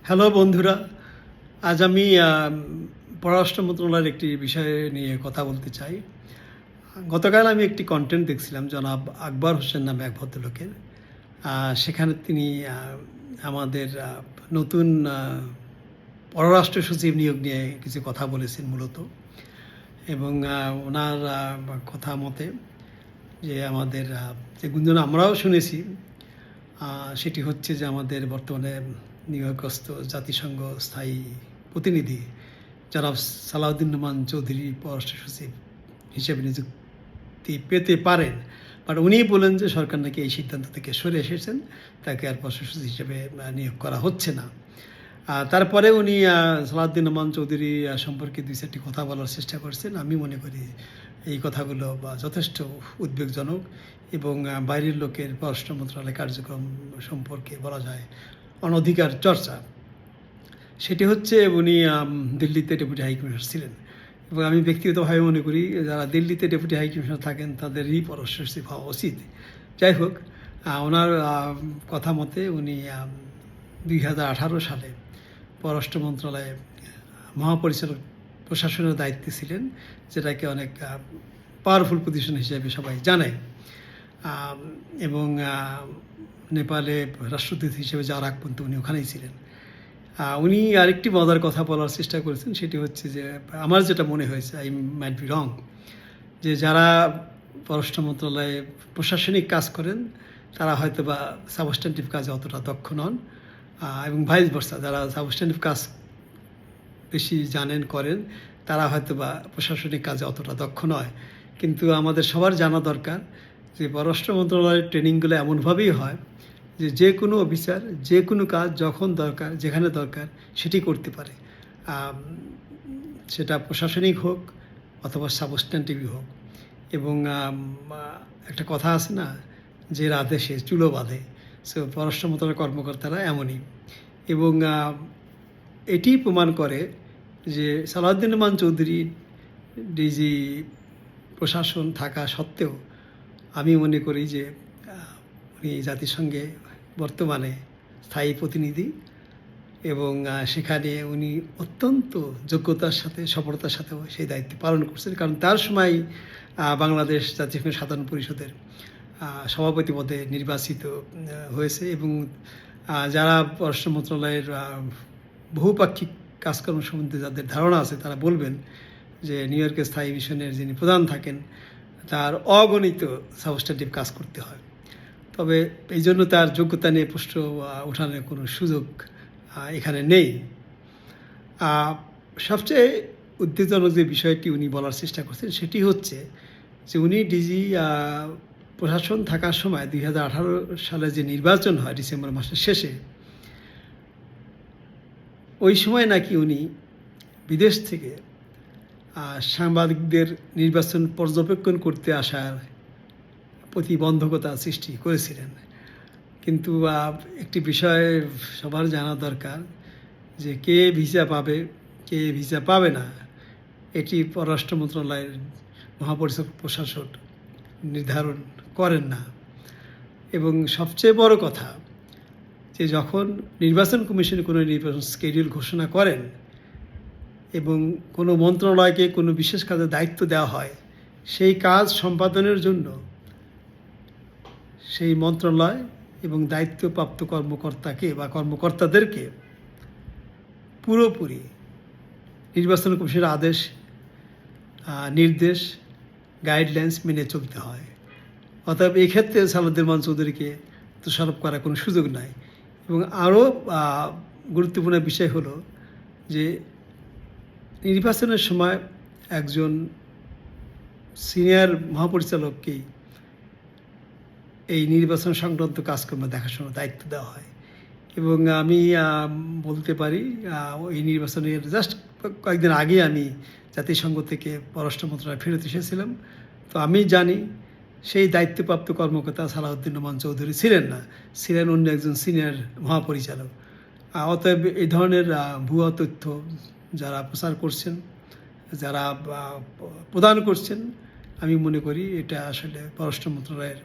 Hello বন্ধুরা, আজ আমি পররাষ্ট্র মন্ত্রণালয়ের একটি বিষয় নিয়ে কথা বলতে চাই। গতকাল আমি একটি কন্টেন্ট দেখছিলাম জনাব আকবর হোসেন নামে এক ভদ্রলোকের। সেখানে তিনি আমাদের নতুন পররাষ্ট্র সচিব নিয়োগ নিয়ে কিছু কথা বলেছেন মূলত, এবং ওনার কথা মতে যে আমাদের যে গুঞ্জন আমরাও শুনেছি, সেটি হচ্ছে যে আমাদের বর্তমানে নিয়োগগ্রস্ত জাতিসংঘ স্থায়ী প্রতিনিধি জনাব সালাউদ্দিন নোমান চৌধুরী পররাষ্ট্র সচিব হিসেবে নিযুক্তি পেতে পারেন। বাট উনি বলেন যে সরকার নাকি এই সিদ্ধান্ত থেকে সরে এসেছেন, তাকে আর পররাষ্ট্র সচিব হিসেবে নিয়োগ করা হচ্ছে না। তারপরে উনি সালাউদ্দিন নোমান চৌধুরী সম্পর্কে দুই চারটি কথা বলার চেষ্টা করছেন। আমি মনে করি এই কথাগুলো যথেষ্ট উদ্বেগজনক, এবং বাইরের লোকের পররাষ্ট্র মন্ত্রণালয়ের কার্যক্রম সম্পর্কে বলা যায় অনধিকার চর্চা। সেটি হচ্ছে উনি দিল্লিতে ডেপুটি হাইকমিশনার ছিলেন, এবং আমি ব্যক্তিগতভাবে মনে করি যারা দিল্লিতে ডেপুটি হাইকমিশনার থাকেন তাদেরই পররাষ্ট্র সচিব হওয়া উচিত। যাই হোক, ওনার কথা মতে উনি 2018 সালে পররাষ্ট্র মন্ত্রণালয়ে মহাপরিচালক প্রশাসনের দায়িত্বে ছিলেন, যেটাকে অনেক পাওয়ারফুল পজিশন হিসেবে সবাই জানে। এবং নেপালে রাষ্ট্রদূত হিসেবে যাওয়ার আগ পর্যন্ত উনি ওখানেই ছিলেন। উনি আরেকটি মজার কথা বলার চেষ্টা করেছেন, সেটি হচ্ছে যে আমার যেটা মনে হয়েছে, আই মাইট বি রং, যে যারা পররাষ্ট্র মন্ত্রণালয়ে প্রশাসনিক কাজ করেন তারা হয়তো বা সাবস্ট্যান্টিভ কাজে অতটা দক্ষ নন, এবং ভাইস ভার্সা যারা সাবস্ট্যান্টিভ কাজ বেশি জানেন করেন তারা হয়তো বা প্রশাসনিক কাজে অতটা দক্ষ নয়। কিন্তু আমাদের সবার জানা দরকার যে পররাষ্ট্র মন্ত্রণালয়ের ট্রেনিংগুলো এমনভাবেই হয় যে যে কোনো অফিসার যে কোনো কাজ যখন দরকার, যেখানে দরকার সেটি করতে পারে, সেটা প্রশাসনিক হোক অথবা সাবস্ট্যান্টিভই হোক। এবং একটা কথা আছে না, যে আদেশে চুলো বাঁধে, সো পররাষ্ট্র মন্ত্রণালয়ের কর্মকর্তারা এমনই। এবং এটি প্রমাণ করে যে সালাউদ্দিন নোমান চৌধুরী ডিজি প্রশাসন থাকা সত্ত্বেও আমি মনে করি যে উনি জাতিসংঘে বর্তমানে স্থায়ী প্রতিনিধি, এবং সেখানে উনি অত্যন্ত যোগ্যতার সাথে সফলতার সাথেও সেই দায়িত্ব পালন করছেন। কারণ তার সময় বাংলাদেশ জাতিসংঘ সাধারণ পরিষদের সভাপতি পদে নির্বাচিত হয়েছে, এবং যারা পররাষ্ট্র মন্ত্রণালয়ের বহুপাক্ষিক কাজকর্ম সম্বন্ধে যাদের ধারণা আছে তারা বলবেন যে নিউ ইয়র্কের স্থায়ী মিশনের যিনি প্রধান থাকেন তার অগণিত সাবস্ট্যান্টিভ কাজ করতে হয়। তবে এই জন্য তার যোগ্যতা নিয়ে প্রশ্ন ওঠানোর কোনো সুযোগ এখানে নেই। সবচেয়ে উদ্বেগজনক যে বিষয়টি উনি বলার চেষ্টা করছেন সেটি হচ্ছে যে উনি ডিজি প্রশাসন থাকার সময় 2018 সালে যে নির্বাচন হয় ডিসেম্বর মাসের শেষে, ওই সময় নাকি উনি বিদেশ থেকে সাংবাদিকদের নির্বাচন পর্যবেক্ষণ করতে আসার প্রতিবন্ধকতা সৃষ্টি করেছিলেন। কিন্তু একটি বিষয় সবার জানা দরকার যে কে ভিসা পাবে কে ভিসা পাবে না, এটি পররাষ্ট্র মন্ত্রণালয়ের মহাপরিচালক প্রশাসন নির্ধারণ করেন না। এবং সবচেয়ে বড় কথা যে যখন নির্বাচন কমিশন কোনো নির্বাচন স্কেডিউল ঘোষণা করেন এবং কোনো মন্ত্রণালয়কে কোনো বিশেষ কাজে দায়িত্ব দেওয়া হয়, সেই কাজ সম্পাদনের জন্য সেই মন্ত্রণালয় এবং দায়িত্বপ্রাপ্ত কর্মকর্তাকে বা কর্মকর্তাদেরকে পুরোপুরি নির্বাচন কমিশনের আদেশ, নির্দেশ, গাইডলাইন্স মেনে চলতে হয়। অতএব এই ক্ষেত্রে সালাউদ্দিন নোমান চৌধুরীকে দোষারোপ করার কোনো সুযোগ নাই। এবং আরও গুরুত্বপূর্ণ বিষয় হলো যে নির্বাচনের সময় একজন সিনিয়র মহাপরিচালককেই এই নির্বাচন সংক্রান্ত কাজকর্ম দেখাশোনার দায়িত্ব দেওয়া হয়। এবং আমি বলতে পারি এই নির্বাচনের জাস্ট কয়েকদিন আগে আমি জাতিসংঘ থেকে পররাষ্ট্র মন্ত্রণালয়ে ফেরত এসেছিলাম। তো আমি জানি সেই দায়িত্বপ্রাপ্ত কর্মকর্তা সালাউদ্দিন নোমান চৌধুরী ছিলেন না, ছিলেন অন্য একজন সিনিয়র মহাপরিচালক। অতএব এই ধরনের ভুয়া তথ্য যারা প্রচার করছেন, যারা প্রদান করছেন, আমি মনে করি এটা আসলে পররাষ্ট্র মন্ত্রণালয়ের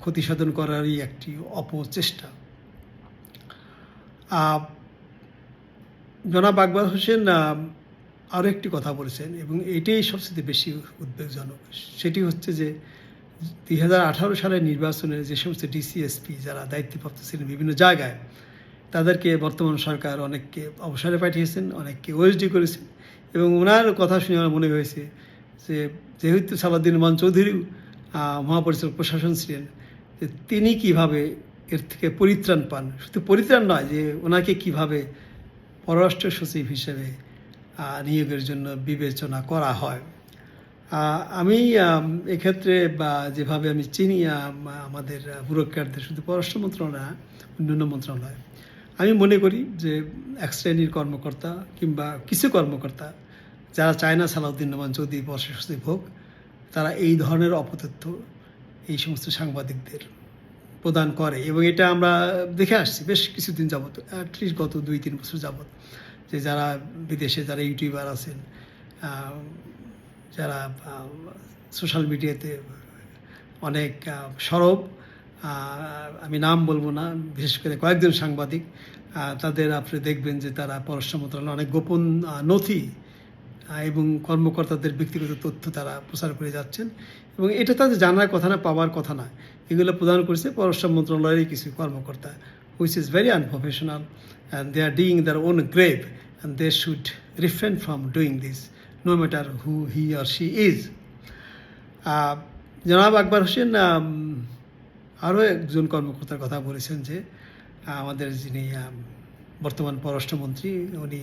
ক্ষতিসাধন করারই একটি অপচেষ্টা। জনাব আকবর হোসেন আরও একটি কথা বলেছেন এবং এটাই সবচেয়ে বেশি উদ্বেগজনক। সেটি হচ্ছে যে 2018 সালের নির্বাচনে যে সমস্ত ডিসিএসপি যারা দায়িত্বপ্রাপ্ত ছিলেন বিভিন্ন জায়গায়, তাদেরকে বর্তমান সরকার অনেককে অবসরে পাঠিয়েছেন, অনেককে ওএসডি করেছেন এবং ওনার কথা শুনে আমার মনে হয়েছে যে যেহেতু সালাউদ্দিন রহমান চৌধুরীও মহাপরিচালক প্রশাসন ছিলেন, যে তিনি কিভাবে এর থেকে পরিত্রাণ পান। শুধু পরিত্রাণ নয়, যে ওনাকে কিভাবে পররাষ্ট্র সচিব হিসেবে নিয়োগের জন্য বিবেচনা করা হয়। আমি এক্ষেত্রে যেভাবে আমি চিনি আমাদের ব্যুরোক্র্যাটদের, শুধু পররাষ্ট্র মন্ত্রণালয় না, অন্যান্য মন্ত্রণালয়, আমি মনে করি যে এক শ্রেণীর কর্মকর্তা কিংবা কিছু কর্মকর্তা যারা চায় না সালাউদ্দিন রহমান চৌধুরী পররাষ্ট্র সচিব হোক, তারা এই ধরনের অপতথ্য এই সমস্ত সাংবাদিকদের প্রদান করে এবং এটা আমরা দেখে আসছি বেশ কিছুদিন যাবত, অ্যাটলিস্ট গত 2-3 বছর যাবত, যে যারা বিদেশে যারা ইউটিউবার আছেন, যারা সোশ্যাল মিডিয়াতে অনেক সরব, আমি নাম বলবো না, বিশেষ করে কয়েকজন সাংবাদিক, তাদের আপনি দেখবেন যে তারা পররাষ্ট্র মন্ত্রণালয়ে অনেক গোপন নথি এবং কর্মকর্তাদের ব্যক্তিগত তথ্য তারা প্রচার করে যাচ্ছেন এবং এটা তাদের জানার কথা না, পাওয়ার কথা না। এগুলো প্রদান করেছে পররাষ্ট্র মন্ত্রণালয়েরই কিছু কর্মকর্তা, which is very unprofessional, and they are digging their own grave and they should refrain from doing this, no matter who he or she is. জনাব আকবর হোসেন আরও একজন কর্মকর্তার কথা বলেছেন যে আমাদের যিনি বর্তমান পররাষ্ট্রমন্ত্রী, উনি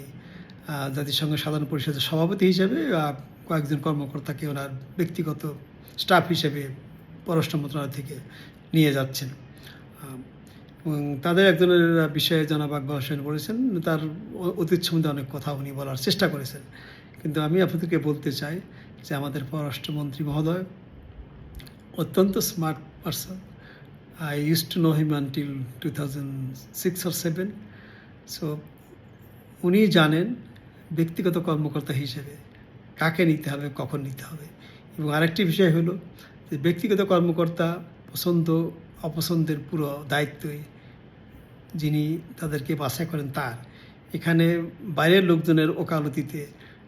জাতিসংঘ সাধারণ পরিষদের সভাপতি হিসেবে কয়েকজন কর্মকর্তাকে ওনার ব্যক্তিগত স্টাফ হিসেবে পররাষ্ট্র মন্ত্রণালয় থেকে নিয়ে যাচ্ছেন এবং তাদের একজনের বিষয়ে জনাব আকবর হোসেন বলেছেন, তার অতীত সম্বন্ধে অনেক কথা উনি বলার চেষ্টা করেছেন। কিন্তু আমি আপনাদেরকে বলতে চাই যে আমাদের পররাষ্ট্রমন্ত্রী মহোদয় অত্যন্ত smart person. I used to know him until 2006 or 7. So উনি জানেন ব্যক্তিগত কর্মকর্তা হিসেবে কাকে নিতে হবে, কখন নিতে হবে। এবং আরেকটি বিষয় হলো যে ব্যক্তিগত কর্মকর্তা পছন্দ অপছন্দের পুরো দায়িত্বই যিনি তাদেরকে বাছাই করেন তার। এখানে বাইরের লোকজনের ওকালতিতে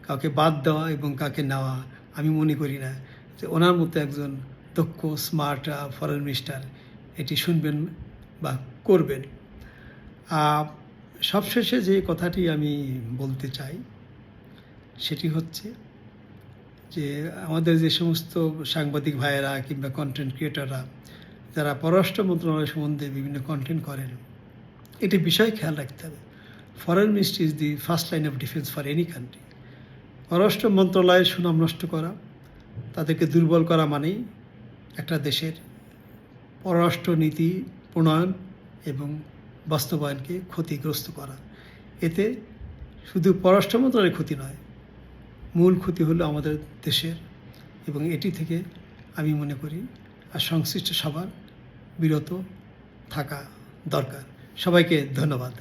কাউকে বাদ দেওয়া এবং কাকে নেওয়া আমি মনে করি না যে ওনার মতো একজন দক্ষ স্মার্ট ফরেন মিনিস্টার এটি শুনবেন বা করবেন। সবশেষে যে কথাটি আমি বলতে চাই সেটি হচ্ছে যে আমাদের যে সমস্ত সাংবাদিক ভাইয়েরা কিংবা কন্টেন্ট ক্রিয়েটররা যারা পররাষ্ট্র মন্ত্রণালয় সম্বন্ধে বিভিন্ন কন্টেন্ট করেন, এটি বিষয় খেয়াল রাখতে হবে। Foreign ministry is the first line of defence for any country. পররাষ্ট্র মন্ত্রণালয়ের সুনাম নষ্ট করা, তাদেরকে দুর্বল করা মানেই একটা দেশের পররাষ্ট্র নীতি প্রণয়ন এবং বাস্তবায়নকে ক্ষতিগ্রস্ত করা। এতে শুধু পররাষ্ট্র মন্ত্রণালয়ের ক্ষতি নয়, মূল ক্ষতি হলো আমাদের দেশের এবং এটি থেকে আমি মনে করি আর সংশ্লিষ্ট সবার বিরত থাকা দরকার। সবাইকে ধন্যবাদ।